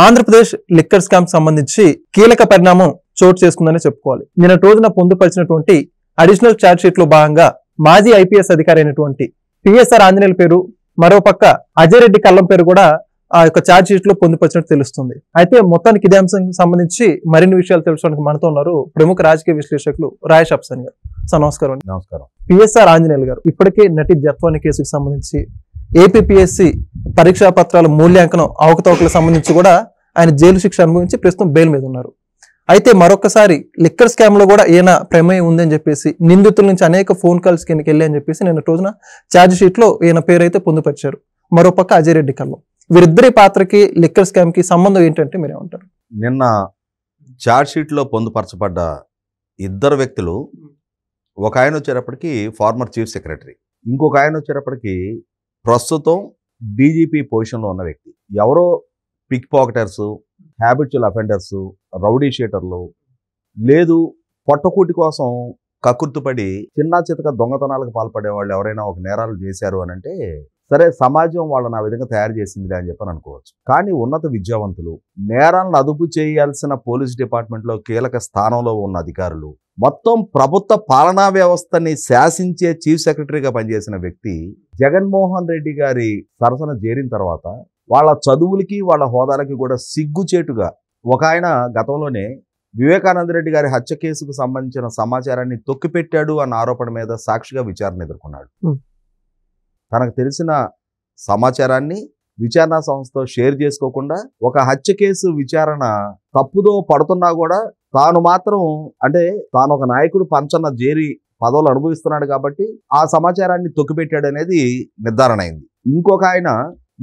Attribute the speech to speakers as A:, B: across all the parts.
A: Andhra Pradesh liquor scam సంబంధించి కీలక పరిణామం చోటు చేసుకుందని చెప్పుకోవాలి. నిన్న రోజున పొందుపరిచినటువంటి అడిషనల్ ఛార్జ్ షీట్ లో భాగంగా మాజీ ఐపీఎస్ అధికారి అయినటువంటి పిఎస్ఆర్ ఆంజనేయుల పేరు, మరోపక్క అజయ్ రెడ్డి కల్లం పేరు కూడా ఆ యొక్క ఛార్జ్ షీట్ లో పొందుపరిచినట్టు తెలుస్తుంది. అయితే మొత్తానికి ఇదే అంశానికి సంబంధించి మరిన్ని విషయాలు తెలుసుకోవడానికి మనతో ఉన్నారు ప్రముఖ రాజకీయ విశ్లేషకులు రాయేష్ అఫ్సన్ గారు. సార్ నమస్కారం.
B: నమస్కారం.
A: పిఎస్ఆర్ ఆంజనేయులు గారు ఇప్పటికే నటి జత్వాని కేసుకు సంబంధించి ఏపీపీఎస్సీ పరీక్షా పత్రాల మూల్యాంకనం అవకతవకలకు సంబంధించి కూడా ఆయన జైలు శిక్ష అనుభవించి ప్రస్తుతం బెయిల్ మీద ఉన్నారు. అయితే మరొకసారి లిక్కర్ స్కామ్ లో కూడా ఏనా ప్రమేయం ఉందని చెప్పేసి నిందితుల నుంచి అనేక ఫోన్ కాల్స్ కిందకి వెళ్ళి అని చెప్పేసి నిన్న రోజున ఛార్జ్ షీట్ లో ఈయన పేరు అయితే పొందుపరిచారు. మరోపక్క అజయ్ రెడ్డి కల్లం. వీరిద్దరి పాత్రకి లిక్కర్ స్కామ్ కి సంబంధం ఏంటంటే మీరేమంటారు?
B: నిన్న ఛార్జ్ షీట్ లో పొందుపరచబడ్డ ఇద్దరు వ్యక్తులు, ఒక ఆయన వచ్చేటప్పటికి ఫార్మర్ చీఫ్ సెక్రటరీ, ఇంకొక ఆయన వచ్చేటప్పటికి ప్రస్తుతం డీజీపీ పొజిషన్లో ఉన్న వ్యక్తి. ఎవరో pick pocketers, habitual offenders, rowdy షీటర్లు, లేదు పొట్టకూటి కోసం కక్కుర్తుపడి చిన్నా చితక దొంగతనాలకు పాల్పడే వాళ్ళు ఎవరైనా ఒక నేరాలు చేశారు అని అంటే సరే, సమాజం వాళ్ళని ఆ విధంగా తయారు చేసిందిలే అని చెప్పని అనుకోవచ్చు. కానీ ఉన్నత విద్యావంతులు, నేరాలను అదుపు చేయాల్సిన పోలీస్ డిపార్ట్మెంట్లో కీలక స్థానంలో ఉన్న అధికారులు, మొత్తం ప్రభుత్వ పాలనా వ్యవస్థని శాసించే చీఫ్ సెక్రటరీగా పనిచేసిన వ్యక్తి జగన్మోహన్ రెడ్డి గారి సరసన చేరిన తర్వాత వాళ్ళ చదువులకి వాళ్ళ హోదాలకి కూడా సిగ్గుచేటుగా ఒక ఆయన గతంలోనే వివేకానంద రెడ్డి గారి హత్య కేసుకు సంబంధించిన సమాచారాన్ని తొక్కిపెట్టాడు అన్న ఆరోపణ మీద సాక్షిగా విచారణ ఎదుర్కొన్నాడు. తనకు తెలిసిన సమాచారాన్ని విచారణ సంస్థతో షేర్ చేసుకోకుండా ఒక హత్య కేసు విచారణ తప్పుదో పడుతున్నా కూడా తాను మాత్రం అంటే తాను ఒక నాయకుడు పంచన్న జేరి పదవులు అనుభవిస్తున్నాడు కాబట్టి ఆ సమాచారాన్ని తొక్కిపెట్టాడు అనేది నిర్ధారణ అయింది. ఇంకొక ఆయన,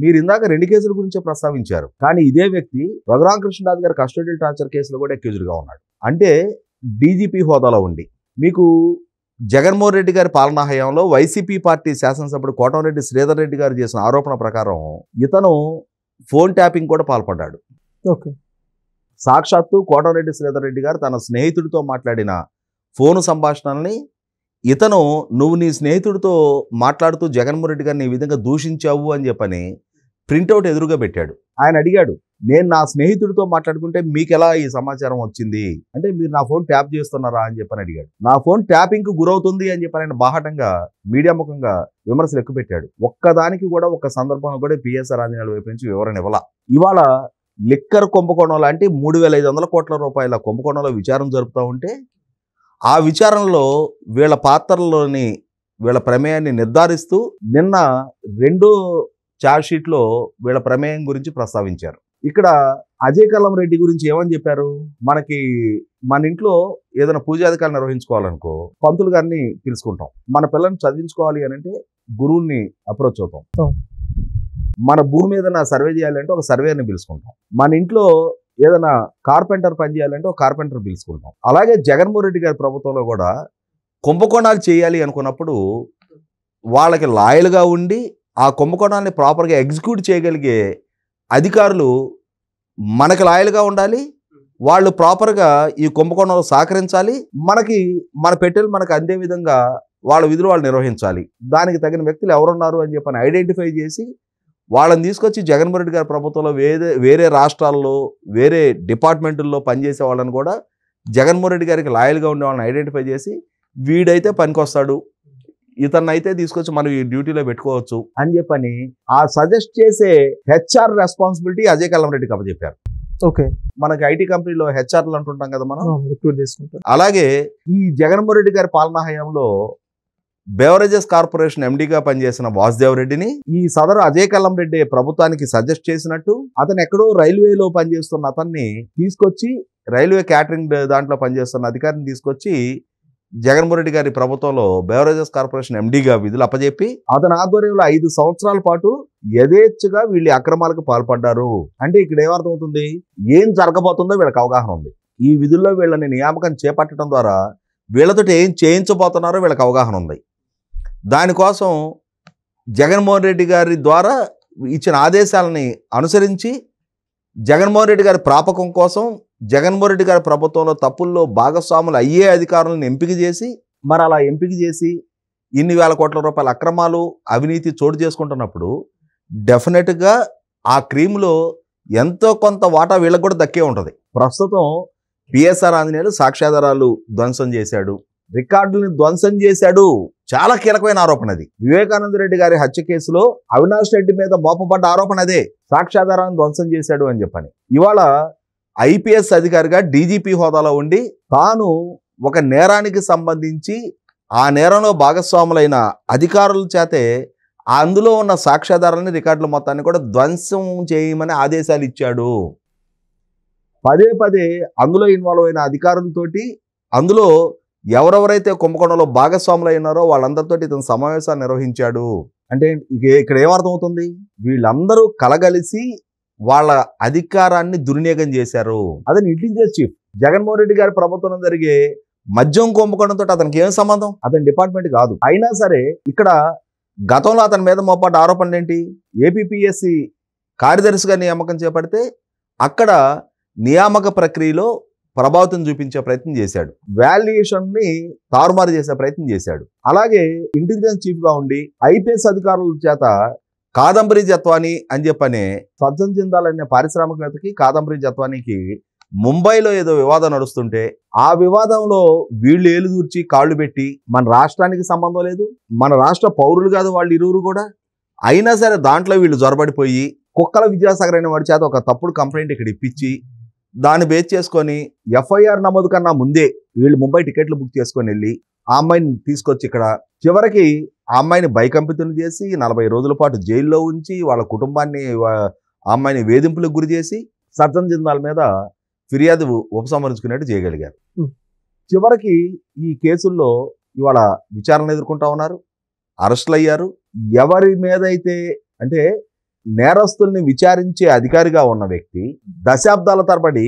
B: మీరు ఇందాక 2 కేసుల గురించే ప్రస్తావించారు, కానీ ఇదే వ్యక్తి రఘురామకృష్ణరాజు గారి కస్టోడియల్ టార్చర్ కేసులో కూడా అక్యూజ్డ్గా ఉన్నాడు. అంటే డీజీపీ హోదాలో ఉండి మీకు జగన్మోహన్ రెడ్డి గారి పాలనా హయాంలో వైసీపీ పార్టీ శాసనసభ్యుడు కోటంరెడ్డి శ్రీధర్ రెడ్డి గారు చేసిన ఆరోపణ ప్రకారం ఇతను ఫోన్ ట్యాపింగ్ కూడా పాల్పడ్డాడు. సాక్షాత్తు కోటంరెడ్డి శ్రీధర్ రెడ్డి గారు తన స్నేహితుడితో మాట్లాడిన ఫోను సంభాషణల్ని ఇతను, నువ్వు నీ స్నేహితుడితో మాట్లాడుతూ జగన్మోహన్ రెడ్డి గారిని ఈ విధంగా దూషించావు అని చెప్పని ప్రింట్అవుట్ ఎదురుగా పెట్టాడు. ఆయన అడిగాడు, నేను నా స్నేహితుడితో మాట్లాడుకుంటే మీకు ఎలా ఈ సమాచారం వచ్చింది అంటే, మీరు నా ఫోన్ ట్యాప్ చేస్తున్నారా అని చెప్పని అడిగాడు. నా ఫోన్ ట్యాపింగ్కు గురవుతుంది అని చెప్పని ఆయన బాహటంగా మీడియా ముఖంగా విమర్శలు ఎక్కుపెట్టాడు. ఒక్కదానికి కూడా ఒక్క సందర్భంలో కూడా పిఎస్ఆర్ ఆంజనేయుల వైపు నుంచి వివరణ ఇవ్వాల. ఇవాళ లిక్కర్ కుంభకోణం లాంటి 3,500 కోట్ల రూపాయల కుంభకోణంలో విచారణ జరుపుతూ ఉంటే ఆ విచారణలో వీళ్ళ పాత్రలోని వీళ్ళ ప్రమేయాన్ని నిర్ధారిస్తూ నిన్న 2వ ఛార్జ్ షీట్లో వీళ్ళ ప్రమేయం గురించి ప్రస్తావించారు. ఇక్కడ అజయ్ కల్లం రెడ్డి గురించి ఏమని చెప్పారు, మన ఇంట్లో ఏదైనా పూజాధికారులు నిర్వహించుకోవాలనుకో పంతులు గారిని పిలుచుకుంటాం. మన పిల్లల్ని చదివించుకోవాలి అని అంటే గురువుని అప్రోచ్ అవుతాం. మన భూమి ఏదైనా సర్వే చేయాలంటే ఒక సర్వేని పిలుచుకుంటాం. మన ఇంట్లో ఏదైనా కార్పెంటర్ పని చేయాలంటే ఒక కార్పెంటర్ పిలుచుకుంటాం. అలాగే జగన్మోహన్ రెడ్డి గారి ప్రభుత్వంలో కూడా కుంభకోణాలు చేయాలి అనుకున్నప్పుడు వాళ్ళకి లాయలుగా ఉండి ఆ కుంభకోణాన్ని ప్రాపర్గా ఎగ్జిక్యూట్ చేయగలిగే అధికారులు మనకి లాయలుగా ఉండాలి. వాళ్ళు ప్రాపర్గా ఈ కుంభకోణంలో సహకరించాలి. మన పెట్టెలు మనకు అందే విధంగా వాళ్ళ విధులు వాళ్ళు నిర్వహించాలి. దానికి తగిన వ్యక్తులు ఎవరున్నారు అని చెప్పని ఐడెంటిఫై చేసి వాళ్ళని తీసుకొచ్చి జగన్మోహన్ రెడ్డి గారి ప్రభుత్వంలో వేరే రాష్ట్రాల్లో వేరే డిపార్ట్మెంటుల్లో పనిచేసే వాళ్ళని కూడా జగన్మోహన్ రెడ్డి గారికి లాయల్గా ఉండే వాళ్ళని ఐడెంటిఫై చేసి వీడైతే పనికొస్తాడు, ఇతన్ని అయితే తీసుకొచ్చి మనం ఈ డ్యూటీలో పెట్టుకోవచ్చు అని చెప్పని ఆ సజెస్ట్ చేసే హెచ్ఆర్ రెస్పాన్సిబిలిటీ అజయ్ కల్లం రెడ్డికి అప్పచెప్పారు. మనకి ఐటీ కంపెనీలో హెచ్ఆర్లు అంటుంటాం కదా మనం, అలాగే ఈ జగన్మోహన్ రెడ్డి గారి పాలనా హయాంలో బెవరేజెస్ కార్పొరేషన్ ఎండీగా పనిచేసిన వాసుదేవ్ రెడ్డిని ఈ సదరు అజయ్ కల్లం రెడ్డి ప్రభుత్వానికి సజెస్ట్ చేసినట్టు, అతను ఎక్కడో రైల్వేలో పనిచేస్తున్న అతన్ని తీసుకొచ్చి, రైల్వే క్యాటరింగ్ దాంట్లో పనిచేస్తున్న అధికారిని తీసుకొచ్చి జగన్మోహన్ రెడ్డి గారి ప్రభుత్వంలో బెవరేజెస్ కార్పొరేషన్ ఎండీగా విధులు అప్పచెప్పి అతని ఆధ్వర్యంలో 5 సంవత్సరాల పాటు యథేచ్ఛగా వీళ్ళు అక్రమాలకు పాల్పడ్డారు. అంటే ఇక్కడ ఏమర్థమవుతుంది, ఏం జరగబోతుందో వీళ్ళకి అవగాహన ఉంది. ఈ విధుల్లో వీళ్ళని నియామకం చేపట్టడం ద్వారా వీళ్ళతో ఏం చేయించబోతున్నారో వీళ్ళకి అవగాహన ఉంది. దానికోసం జగన్మోహన్ రెడ్డి గారి ద్వారా ఇచ్చిన ఆదేశాలని అనుసరించి జగన్మోహన్ రెడ్డి గారి ప్రాపకం కోసం జగన్మోహన్ రెడ్డి గారి ప్రభుత్వంలో తప్పుల్లో భాగస్వాములు అయ్యే అధికారులను ఎంపిక చేసి, మరి అలా ఎంపిక చేసి ఇన్ని వేల కోట్ల రూపాయల అక్రమాలు అవినీతి చోటు చేసుకుంటున్నప్పుడు డెఫినెట్గా ఆ క్రీమ్లో ఎంతో కొంత వాటా వీళ్ళకి కూడా దక్కే ఉంటుంది. ప్రస్తుతం పిఎస్ఆర్ ఆంజనేయులు సాక్ష్యాధారాలు ధ్వంసం చేశాడు, రికార్డుల్ని ధ్వంసం చేశాడు. చాలా కీలకమైన ఆరోపణ అది. వివేకానంద రెడ్డి గారి హత్య కేసులో అవినాష్ రెడ్డి మీద మోపబడ్డ ఆరోపణ అదే, సాక్ష్యాధారాలను ధ్వంసం చేశాడు అని చెప్పని. ఇవాళ ఐపీఎస్ అధికారిగా డీజీపీ హోదాలో ఉండి తాను ఒక నేరానికి సంబంధించి ఆ నేరంలో భాగస్వాములైన అధికారుల చేతే అందులో ఉన్న సాక్ష్యాధారాలని రికార్డుల మొత్తాన్ని కూడా ధ్వంసం చేయమని ఆదేశాలు ఇచ్చాడు. పదే పదే అందులో ఇన్వాల్వ్ అయిన అధికారులతోటి, అందులో ఎవరెవరైతే కుంభకోణంలో భాగస్వాములు అయినారో వాళ్ళందరితో ఇతను సమావేశాలు నిర్వహించాడు. అంటే ఇక్కడ ఏమర్థమవుతుంది, వీళ్ళందరూ కలగలిసి వాళ్ళ అధికారాన్ని దుర్వినియోగం చేశారు. అతని ఇంటెలిజెన్స్ చీఫ్ జగన్మోహన్ రెడ్డి గారి ప్రభుత్వం జరిగే మద్యం కుంభకోణంతో అతనికి ఏం సంబంధం, అతని డిపార్ట్మెంట్ కాదు. అయినా సరే ఇక్కడ గతంలో అతని మీద మోపడ్డ ఆరోపణలు ఏంటి, ఏపీపీఎస్సీ కార్యదర్శిగా నియామకం చేపడితే అక్కడ నియామక ప్రక్రియలో ప్రభావితం చూపించే ప్రయత్నం చేశాడు, వాల్యుయేషన్ని తారుమారు చేసే ప్రయత్నం చేశాడు. అలాగే ఇంటెలిజెన్స్ చీఫ్ గా ఉండి ఐపీఎస్ అధికారుల చేత కాదంబరి జత్వానీ అని చెప్పనే సజ్జన్ జిందాల్ అనే పారిశ్రామికవేత్తకి కాదంబరి జత్వానీకి ముంబైలో ఏదో వివాదం నడుస్తుంటే ఆ వివాదంలో వీళ్ళు ఏలుదూర్చి కాళ్ళు పెట్టి మన రాష్ట్రానికి సంబంధం లేదు, మన రాష్ట్ర పౌరులు కాదు వాళ్ళు ఇరువురు కూడా, అయినా సరే దాంట్లో వీళ్ళు జొరబడిపోయి కుక్కల విద్యాసాగర్ అనే వాడి చేత ఒక తప్పుడు కంప్లైంట్ ఇక్కడ ఇప్పించి దాన్ని బేస్ చేసుకొని ఎఫ్ఐఆర్ నమోదు కన్నా ముందే వీళ్ళు ముంబై టికెట్లు బుక్ చేసుకొని వెళ్ళి ఆ అమ్మాయిని తీసుకొచ్చి ఇక్కడ చివరికి ఆ అమ్మాయిని భయకంపితులు చేసి 40 రోజుల పాటు జైల్లో ఉంచి వాళ్ళ కుటుంబాన్ని ఆ అమ్మాయిని వేధింపులకు గురి చేసి సజ్జన్ జిందాల్ మీద ఫిర్యాదు ఉపసంహరించుకునేట్టు చేయగలిగారు. చివరికి ఈ కేసుల్లో ఇవాళ విచారణ ఎదుర్కొంటా ఉన్నారు, అరెస్టులు అయ్యారు. ఎవరి మీద అయితే అంటే నేరస్తుల్ని విచారించే అధికారిగా ఉన్న వ్యక్తి, దశాబ్దాల తరబడి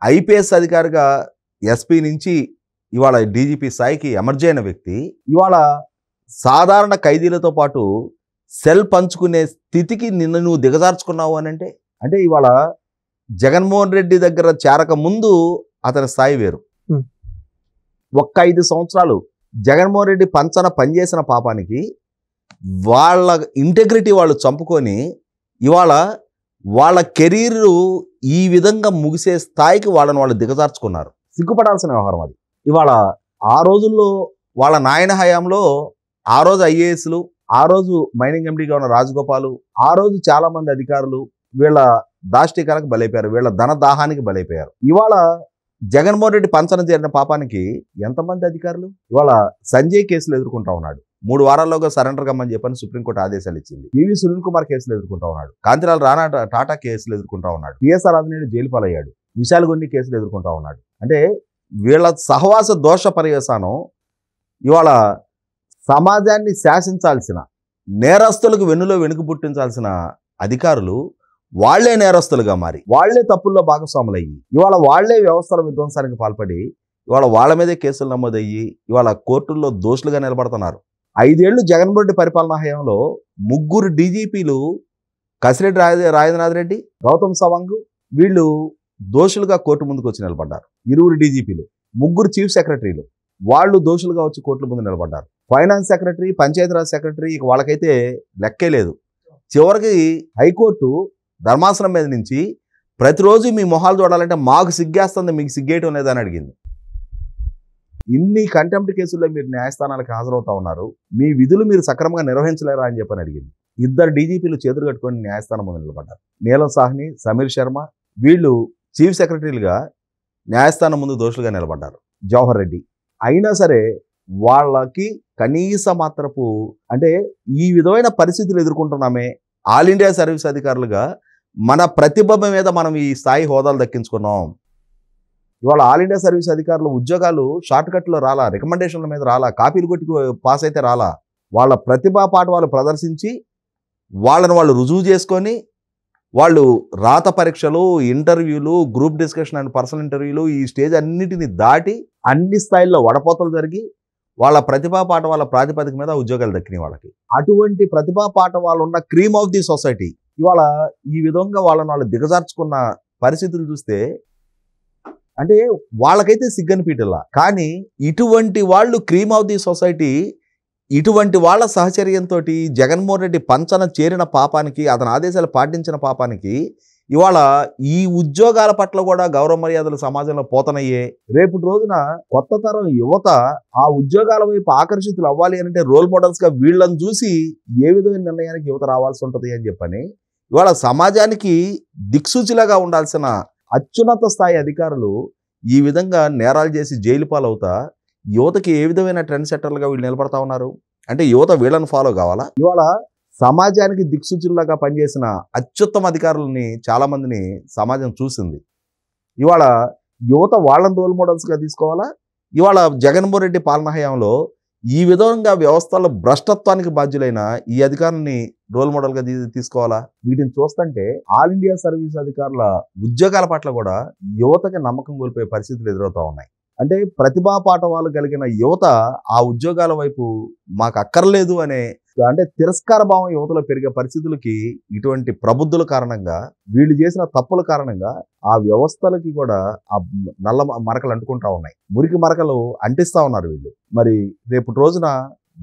B: ఐపీఎస్ అధికారిగా ఎస్పీ నుంచి ఇవాళ డీజీపీ స్థాయికి ఎమర్జ్ అయిన వ్యక్తి ఇవాళ సాధారణ ఖైదీలతో పాటు సెల్ పంచుకునే స్థితికి నిన్ను నువ్వు దిగజార్చుకున్నావు అని అంటే ఇవాళ జగన్మోహన్ రెడ్డి దగ్గర చేరక ముందు అతని స్థాయి వేరు. ఒక్క 5 సంవత్సరాలు జగన్మోహన్ రెడ్డి పంచన పనిచేసిన పాపానికి వాళ్ళ ఇంటెగ్రిటీ వాళ్ళు చంపుకొని ఇవాళ వాళ్ళ కెరీర్ ఈ విధంగా ముగిసే స్థాయికి వాళ్ళని వాళ్ళు దిగజార్చుకున్నారు. సిగ్గుపడాల్సిన వ్యవహారం అది. ఇవాళ ఆ రోజుల్లో వాళ్ళ నాయన హయాంలో ఆ రోజు ఐఏఎస్లు, ఆ రోజు మైనింగ్ ఎండీగా ఉన్న రాజగోపాలు, ఆ రోజు చాలా మంది అధికారులు వీళ్ళ దాష్టికాలకు బలైపోయారు, వీళ్ళ ధన దాహానికి బలైపోయారు. ఇవాళ జగన్మోహన్ రెడ్డి పంచన చేరిన పాపానికి ఎంతమంది అధికారులు ఇవాళ సంజయ్ కేసులు ఎదుర్కొంటా ఉన్నాడు. 3 వారాల్లోగా సరెండర్ కమ్మని చెప్పని సుప్రీంకోర్టు ఆదేశాలు ఇచ్చింది. పివి సునీల్ కుమార్ కేసులు ఎదుర్కొంటా ఉన్నాడు, కాంతిలాల్ రాణా టాటా కేసులు ఎదుర్కొంటా ఉన్నాడు, పిఎస్ఆర్ ఆంజనేయులు జైలు పాలయ్యాడు, విశాల్ గొన్ని కేసులు ఎదుర్కొంటా ఉన్నాడు. అంటే వీళ్ళ సహవాస దోష పర్యవసానం ఇవాళ సమాజాన్ని శాసించాల్సిన, నేరస్తులకు వెన్నులో వెనుక పుట్టించాల్సిన అధికారులు వాళ్లే నేరస్తులుగా మారి వాళ్లే తప్పుల్లో భాగస్వాములయ్యి ఇవాళ వాళ్లే వ్యవస్థల విధ్వంసానికి పాల్పడి ఇవాళ వాళ్ళ మీదే కేసులు నమోదయ్యి ఇవాళ కోర్టుల్లో దోషులుగా నిలబడుతున్నారు. 5 ఏళ్లు జగన్మోహన్ రెడ్డి పరిపాలనా హయాంలో 3 డీజీపీలు కసిరెడ్డి రాజేంద్రనాథ్ రెడ్డి, గౌతమ్ సవాంగ్ వీళ్ళు దోషులుగా కోర్టు ముందుకు వచ్చి నిలబడ్డారు. 20 డీజీపీలు, 3 చీఫ్ సెక్రటరీలు వాళ్ళు దోషులుగా వచ్చి కోర్టుల ముందు నిలబడ్డారు. ఫైనాన్స్ సెక్రటరీ, పంచాయతీరాజ్ సెక్రటరీ వాళ్ళకైతే లెక్కే లేదు. చివరికి హైకోర్టు ధర్మాసనం మీద నుంచి ప్రతిరోజు మీ మొహాలు చూడాలంటే మాకు సిగ్గేస్తుంది, మీకు సిగ్గేయటం లేదని అడిగింది. ఇన్ని కంటెంప్ట్ కేసుల్లో మీరు న్యాయస్థానాలకు హాజరవుతా ఉన్నారు, మీ విధులు మీరు సక్రమంగా నిర్వహించలేరా అని చెప్పని అడిగింది. 2 డీజీపీలు చేతులు కట్టుకొని న్యాయస్థానం ముందు నిలబడ్డారు. నీలం సాహ్ని, సమీర్ శర్మ వీళ్ళు చీఫ్ సెక్రటరీలుగా న్యాయస్థానం ముందు దోషులుగా నిలబడ్డారు. జవహర్ రెడ్డి అయినా సరే వాళ్ళకి కనీస మాత్రపు అంటే ఈ విధమైన పరిస్థితులు ఎదుర్కొంటున్నామే, ఆల్ ఇండియా సర్వీస్ అధికారులుగా మన ప్రతిభ మీద మనం ఈ స్థాయి హోదాలు దక్కించుకున్నాం. ఇవాళ ఆల్ ఇండియా సర్వీస్ అధికారులు ఉద్యోగాలు షార్ట్ కట్లో రాలా, రికమెండేషన్ల మీద రాలా, కాపీలు కొట్టి పాస్ అయితే రాలా. వాళ్ళ ప్రతిభా పాఠ వాళ్ళు ప్రదర్శించి వాళ్ళని వాళ్ళు రుజువు చేసుకొని వాళ్ళు రాత పరీక్షలు, ఇంటర్వ్యూలు, గ్రూప్ డిస్కషన్ అండ్ పర్సనల్ ఇంటర్వ్యూలు ఈ స్టేజ్ అన్నిటిని దాటి అన్ని స్థాయిల్లో వడపోతలు జరిగి వాళ్ళ ప్రతిభా పాఠ వాళ్ళ ప్రాతిపదిక మీద ఉద్యోగాలు దక్కినాయి వాళ్ళకి. అటువంటి ప్రతిభా పాఠ వాళ్ళు ఉన్న క్రీమ్ ఆఫ్ ది సొసైటీ ఇవాళ ఈ విధంగా వాళ్ళని వాళ్ళు దిగజార్చుకున్న పరిస్థితులు చూస్తే అంటే వాళ్ళకైతే సిగ్గనిపీటల్లా. కానీ ఇటువంటి వాళ్ళు క్రీమ్ ఆఫ్ ది సొసైటీ ఇటువంటి వాళ్ళ సహచర్యంతో జగన్మోహన్ రెడ్డి పంచన చేరిన పాపానికి, అతని ఆదేశాలు పాటించిన పాపానికి ఇవాళ ఈ ఉద్యోగాల పట్ల కూడా గౌరవ మర్యాదలు సమాజంలో పోతనయ్యే. రేపు రోజున కొత్త తరం యువత ఆ ఉద్యోగాల వైపు ఆకర్షితులు అవ్వాలి అంటే రోల్ మోడల్స్ గా వీళ్ళని చూసి ఏ విధమైన నిర్ణయానికి యువత రావాల్సి ఉంటది అని చెప్పని ఇవాళ సమాజానికి దిక్సూచిలాగా ఉండాల్సిన అత్యున్నత స్థాయి అధికారులు ఈ విధంగా నేరాలు చేసి జైలు పాలవుతా యువతకి ఏ విధమైన ట్రెండ్ సెట్టర్లుగా వీళ్ళు నిలబడతా ఉన్నారు. అంటే యువత వీళ్ళని ఫాలో కావాలా? ఇవాళ సమాజానికి దిక్సూచుల్లాగా పనిచేసిన అత్యుత్తమ అధికారులని చాలా మందిని సమాజం చూసింది. ఇవాళ యువత వాళ్ళని రోల్ మోడల్స్గా తీసుకోవాలా? ఇవాళ జగన్మోహన్ రెడ్డి పాలనా హయాంలో ఈ విధంగా వ్యవస్థల భ్రష్టత్వానికి బాధ్యులైన ఈ అధికారులని రోల్ మోడల్గా తీసుకోవాలా? వీటిని చూస్తుంటే ఆల్ ఇండియా సర్వీస్ అధికారుల ఉద్యోగాల పట్ల కూడా యువతకి నమ్మకం కోల్పోయే పరిస్థితులు ఎదురవుతా ఉన్నాయి. అంటే ప్రతిభా పాఠవాలు కలిగిన యువత ఆ ఉద్యోగాల వైపు మాకు అక్కర్లేదు అనే అంటే తిరస్కార భావం యువతలో పెరిగే పరిస్థితులకి ఇటువంటి ప్రబుద్ధుల కారణంగా వీళ్ళు చేసిన తప్పుల కారణంగా ఆ వ్యవస్థలకి కూడా ఆ నల్ల మరకలు అంటుకుంటా ఉన్నాయి. మురికి మరకలు అంటిస్తా ఉన్నారు వీళ్ళు. మరి రేపు రోజున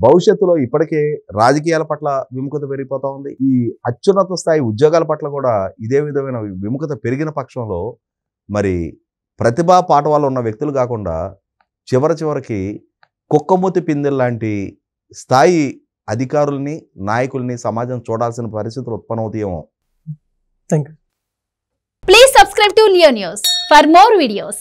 B: భవిష్యత్తులో ఇప్పటికే రాజకీయాల పట్ల విముఖత పెరిగిపోతా ఉంది. ఈ అత్యున్నత స్థాయి ఉద్యోగాల పట్ల కూడా ఇదే విధమైన విముఖత పెరిగిన పక్షంలో మరి ప్రతిభా పాఠవాలు ఉన్న వ్యక్తులు కాకుండా చివరికి కుక్కమూతి పిందెల్లాంటి స్థాయి అధికారుల్ని నాయకుల్ని సమాజం చూడాల్సిన పరిస్థితులు ఉత్పన్నమవుతాయేమో.
A: Thank you.
C: Please subscribe to Leo News for more videos.